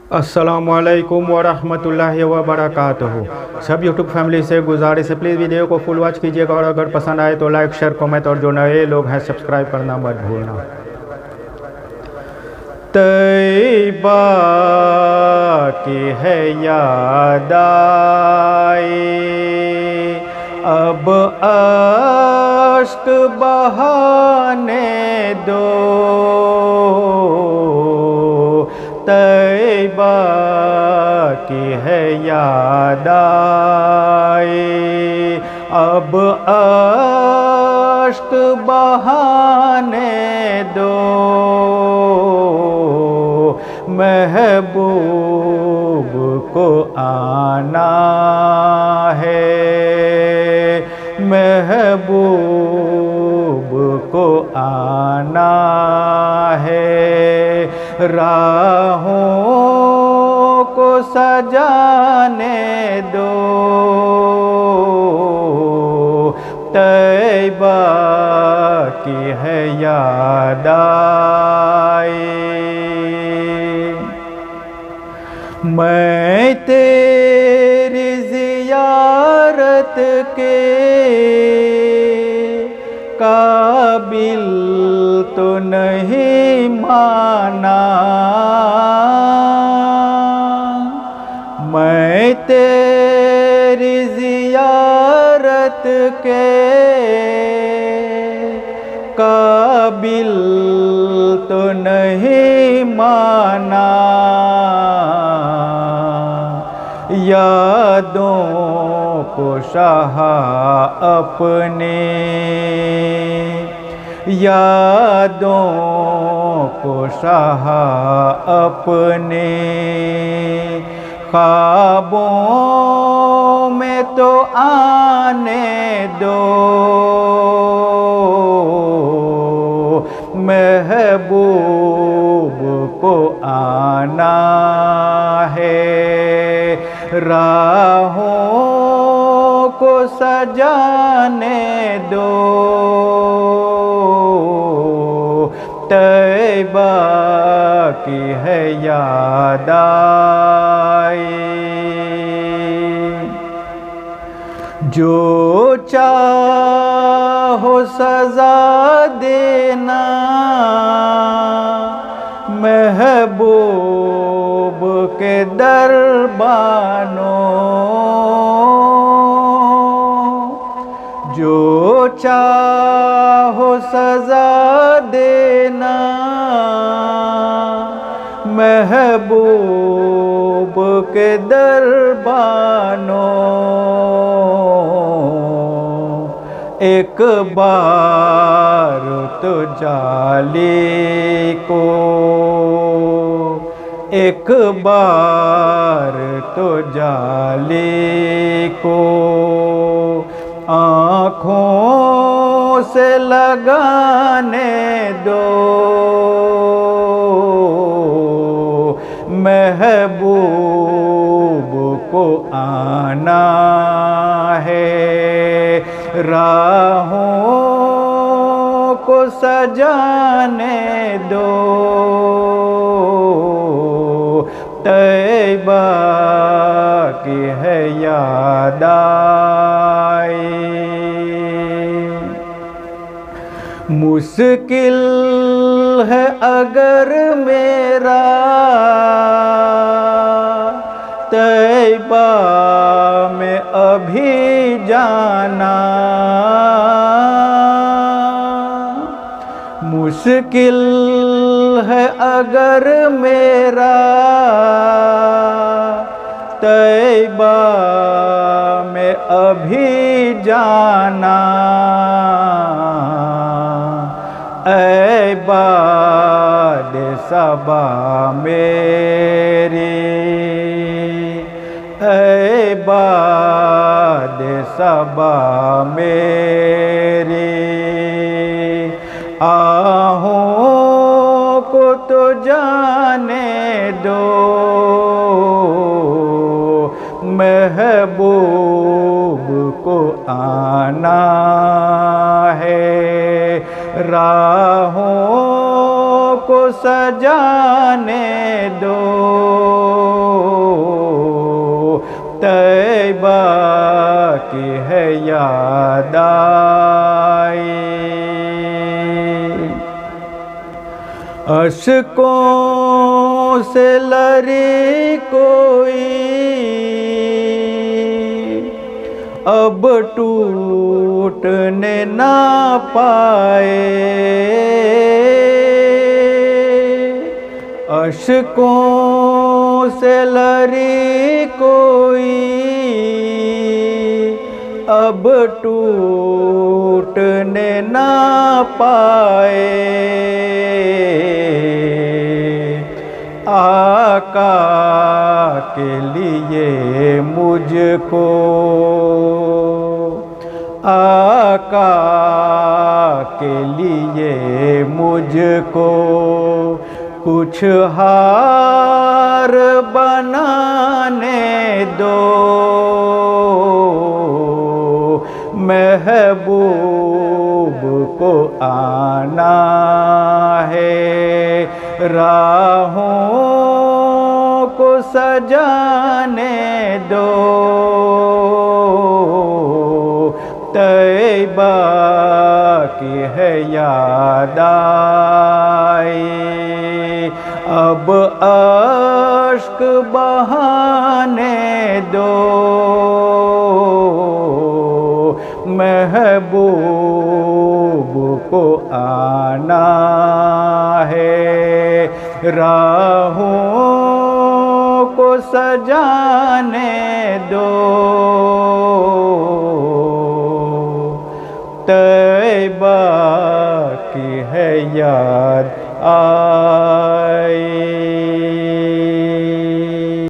अस्सलामुअलैकुम वरहमतुल्लाहि वबरकातुहू। सब यूट्यूब फैमिली से गुजारिश है, प्लीज़ वीडियो को फुल वॉच कीजिएगा और अगर पसंद आए तो लाइक शेयर कमेंट और जो नए लोग हैं सब्सक्राइब करना मत भूलना। तैबा की है याद आई, अब अश्क बहाने दो। तैबा की है याद आई, अब अश्क बहाने दो। महबूब को आना है, महबूब को आना है। राहों को सजाने दो। तैबा की है याद आई। मैं तेरी ज़ियारत के काबिल तो नहीं माना, मैं तेरी ज़ियारत के काबिल तो नहीं माना। यादों को सहा अपने, यादों को सहा अपने। ख्वाबों में तो आने दो। महबूब को आना है, राहों को सजाने दो। तैबा की है याद आई। जो चाहो सजा देना, महबूब के दरबानों। जो चाहो सजा देना, महबूब के दरबानों। एक बार तो जाली को, एक बार तो जाली को आँखों से लगाने दो। महबूब को आना है, राहों को सजाने दो। तैबा की है याद आई। मुश्किल है अगर मेरा तैबा में अभी जाना। मुश्किल है अगर मेरा तैबा में अभी जाना। ऐ बाद सबा मेरी, ऐ बाद सबा मेरी। आहों को तो जाने दो। महबूब को आना है, राहों को सजाने दो। अशकों से लरी कोई अब टूटने ना पाए, अशकों से लरी कोई अब टूटने ना पाए। आका के लिए मुझको, आका के लिए मुझको कुछ हार बनाने दो, महबूब को आना है, राहों को सजाने दो, तैबा की है याद आई, अब अश्क बहाने दो, महबूब को आना है, राहों को सजाने दो, तैबा की है याद